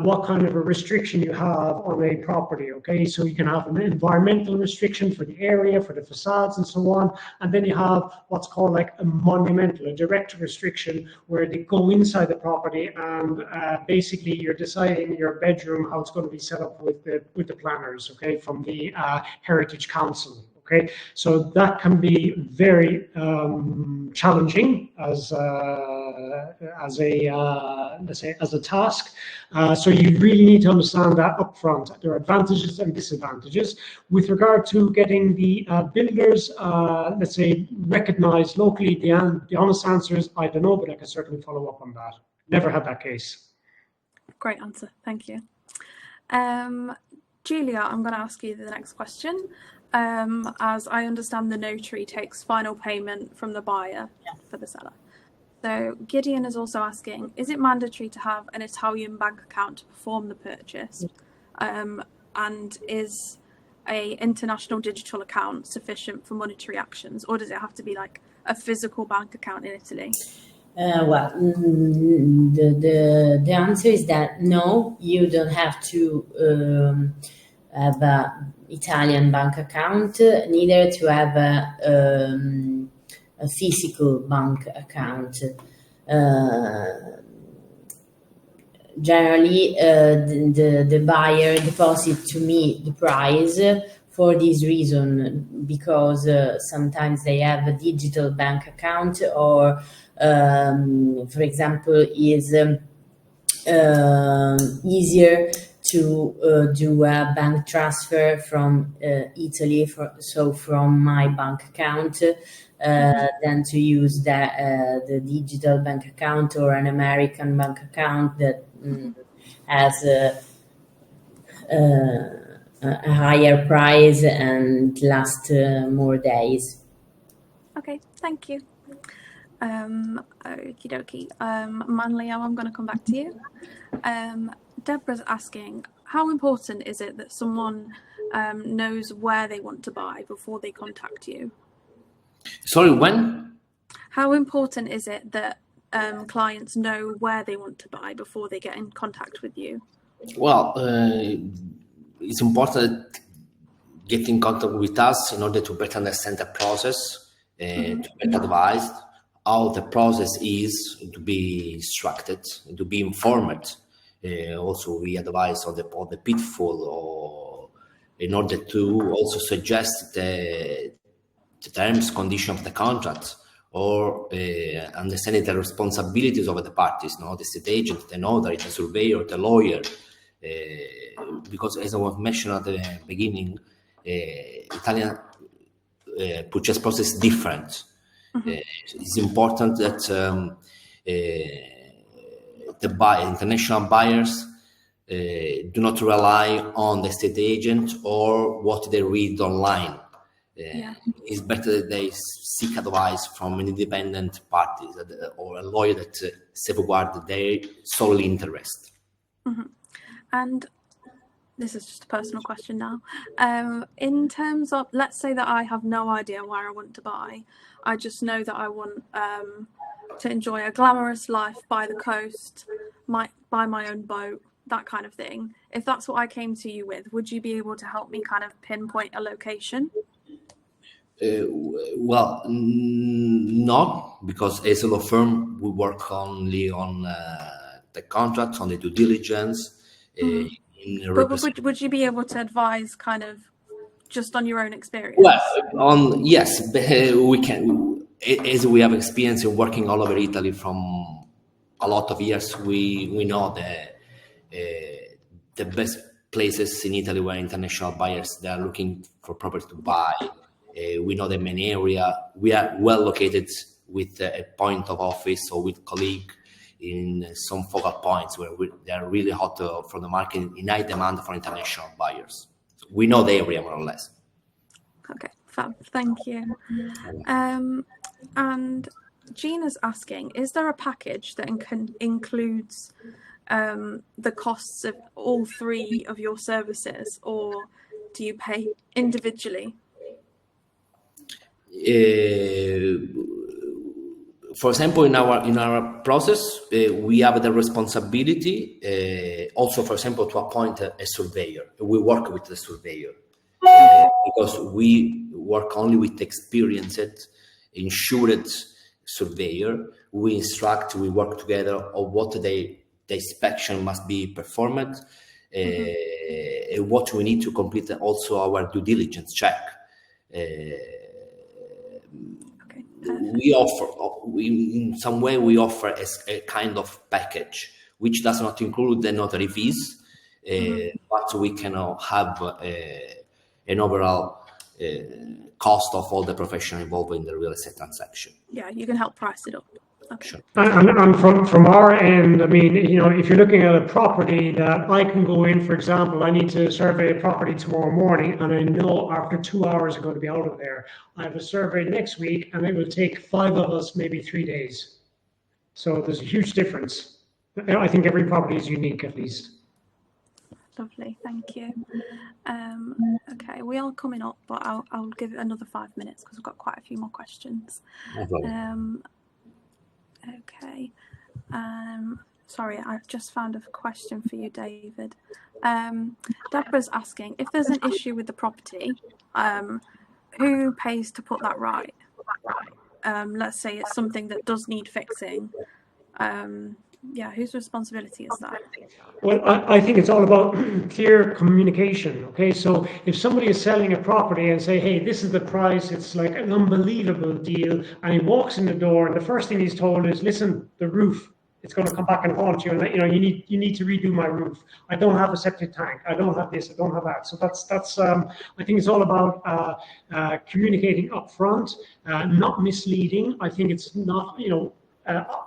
what kind of a restriction you have on a property, okay? So you can have an environmental restriction for the area, for the facades and so on, and then you have what's called like a monumental, a direct restriction, where they go inside the property and basically you're deciding your bedroom, how it's going to be set up with the planners, okay? From the Heritage Council. Okay, so that can be very challenging as a let's say as a task. So you really need to understand that upfront. There are advantages and disadvantages with regard to getting the builders, let's say, recognized locally. The honest answer is I don't know, but I can certainly follow up on that. Never had that case. Great answer, thank you. Julia, I'm going to ask you the next question. As I understand, the notary takes final payment from the buyer for the seller. So Gideon is also asking, is it mandatory to have an Italian bank account to perform the purchase? And is a international digital account sufficient for monetary actions, or does it have to be like a physical bank account in Italy? Well, the answer is that no, you don't have to have an Italian bank account, neither to have a physical bank account. Generally, the buyer deposits to me the price for this reason, because sometimes they have a digital bank account, or for example, is easier to do a bank transfer from Italy, so from my bank account, than to use the digital bank account or an American bank account that has a higher price and last more days. Okay, thank you. Okie dokie. Manlio, I'm going to come back to you. Deborah's asking, how important is it that someone knows where they want to buy before they contact you? Sorry, when? How important is it that clients know where they want to buy before they get in contact with you? Well, it's important to get in contact with us in order to better understand the process, to get advised how the process is, to be instructed, to be informed. Also, we advise on the pitfall, or in order to also suggest the terms, conditions of the contract, or understanding the responsibilities of the parties, the estate agent, the notary, the surveyor, the lawyer. Because as I was mentioned at the beginning, Italian purchase process is different. It's important that the international buyers do not rely on the estate agent or what they read online. It's better that they seek advice from an independent party or a lawyer that safeguards their sole interest. And this is just a personal question now. In terms of, let's say that I have no idea where I want to buy. I just know that I want to enjoy a glamorous life by the coast, buy my own boat, that kind of thing. If that's what I came to you with, would you be able to help me kind of pinpoint a location? Well, not, because as a law firm, we work only on the contract, on the due diligence. But would you be able to advise kind of just on your own experience? Well, yes, we can. As we have experience in working all over Italy from a lot of years, we know the best places in Italy where international buyers they are looking for property to buy. We know the main area. We are well located with a point of office or with colleague in some focal points where they are really hot from the market, in high demand for international buyers. So we know the area more or less. Okay, fab. Thank you. And Gina's asking, is there a package that includes the costs of all three of your services, or do you pay individually? For example, in our process, we have the responsibility also, for example, to appoint a surveyor. We work with the surveyor because we work only with experienced, insured surveyor. We instruct, we work together on what the inspection must be performed, and what we need to complete also our due diligence check. In some way we offer a kind of package which does not include the notary fees, but we can have an overall cost of all the professionals involved in the real estate transaction. Yeah, you can help price it up. Okay. Sure. And from our end, I mean, if you're looking at a property that I can go in, for example, I need to survey a property tomorrow morning, and I know after 2 hours I'm going to be out of there. I have a survey next week, and it will take 5 of us maybe 3 days. So there's a huge difference. I think every property is unique, at least. Lovely, thank you. Okay, we are coming up, but I'll give it another 5 minutes because I've got quite a few more questions. Okay. Sorry, I've just found a question for you, David. Deborah's asking, if there's an issue with the property, who pays to put that right? Let's say it's something that does need fixing. whose responsibility is that? Well, I think it's all about clear communication. Okay, so if somebody is selling a property and say, "Hey, this is the price," it's like an unbelievable deal, and he walks in the door, and the first thing he's told is, "Listen, the roof, it's going to come back and haunt you, and you need to redo my roof. I don't have a septic tank. I don't have this. I don't have that." So that's I think it's all about communicating upfront, not misleading. I think it's not,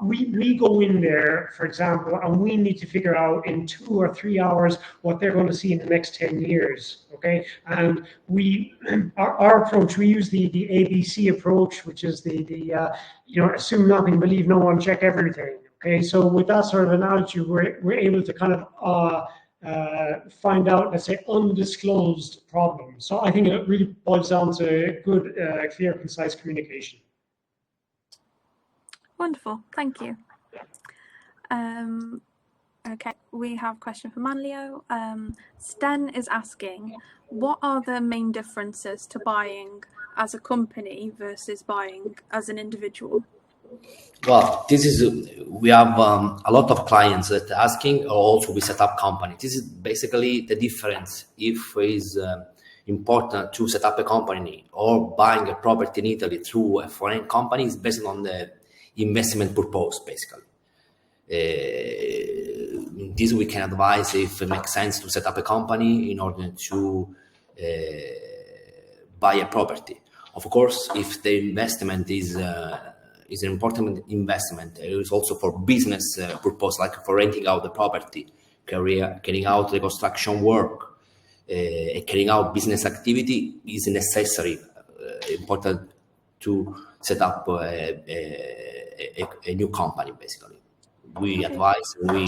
we go in there, for example, and we need to figure out in 2 or 3 hours what they're going to see in the next 10 years. Okay, and our approach, we use the ABC approach, which is the assume nothing, believe no one, check everything. Okay, so with that sort of analogy, we're able to kind of find out, let's say, undisclosed problems. So I think it really boils down to good, clear, concise communication. Wonderful, thank you. Okay, we have a question for Manlio. Sten is asking, what are the main differences to buying as a company versus buying as an individual? Well, we have a lot of clients that are asking, or also we set up company. This is basically the difference if it's important to set up a company or buying a property in Italy through a foreign company is based on the investment purpose, basically. This we can advise if it makes sense to set up a company in order to buy a property. Of course, if the investment is an important investment, it is also for business purpose, like for renting out the property, carrying out the construction work, carrying out business activity is necessary, important to set up a new company, basically. We advise, we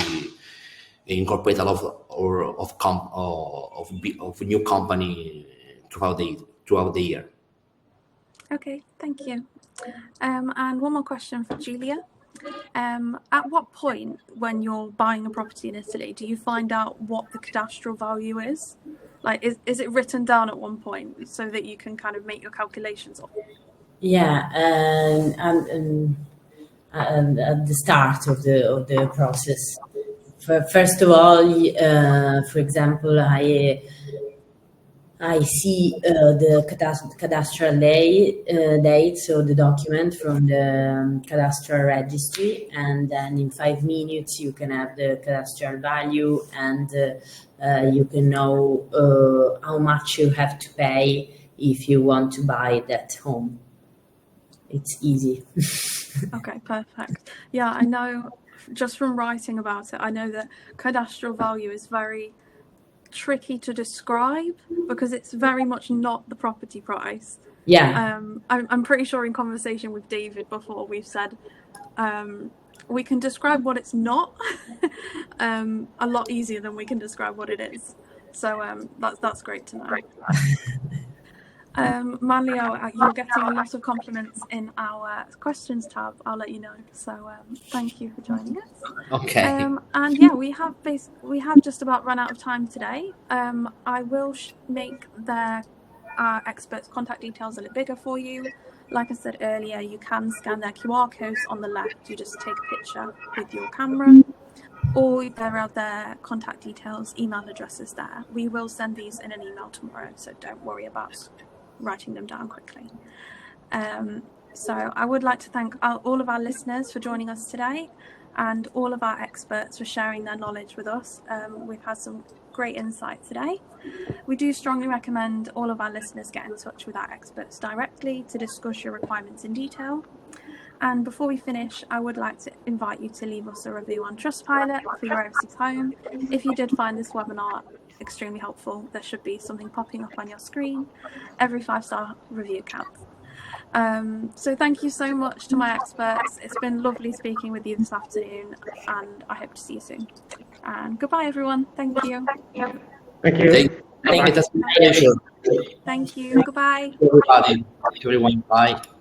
incorporate a lot of new company throughout the year. Okay, thank you. And one more question for Julia. At what point when you're buying a property in Italy do you find out what the cadastral value is? Like, is it written down at one point so that you can kind of make your calculations of it? Yeah, and at the start of the process. First of all, for example, I see the cadastral date, so the document from the cadastral registry, and then in 5 minutes you can have the cadastral value, and you can know how much you have to pay if you want to buy that home. It's easy. Okay, perfect. Yeah, I know just from writing about it, I know that cadastral value is very tricky to describe because it's very much not the property price. Yeah. I'm pretty sure in conversation with David before we've said we can describe what it's not a lot easier than we can describe what it is. So that's great to know. Manlio, you're getting a lot of compliments in our questions tab. I'll let you know. So thank you for joining us. Okay. And yeah, we have just about run out of time today. I will make their experts' contact details a little bigger for you. Like I said earlier, you can scan their QR codes on the left. You just take a picture with your camera, or there are their contact details, email addresses there. We will send these in an email tomorrow, so don't worry about writing them down quickly. So I would like to thank all of our listeners for joining us today, and all of our experts for sharing their knowledge with us. We've had some great insight today. We do strongly recommend all of our listeners get in touch with our experts directly to discuss your requirements in detail. And before we finish, I would like to invite you to leave us a review on Trustpilot for your overseas home. If you did find this webinar extremely helpful, there should be something popping up on your screen. Every 5-star review counts. So thank you so much to my experts. It's been lovely speaking with you this afternoon, and I hope to see you soon. And goodbye, everyone. Thank you. Thank you. Thank you. Thank you. Goodbye. Everybody. Everyone. Bye.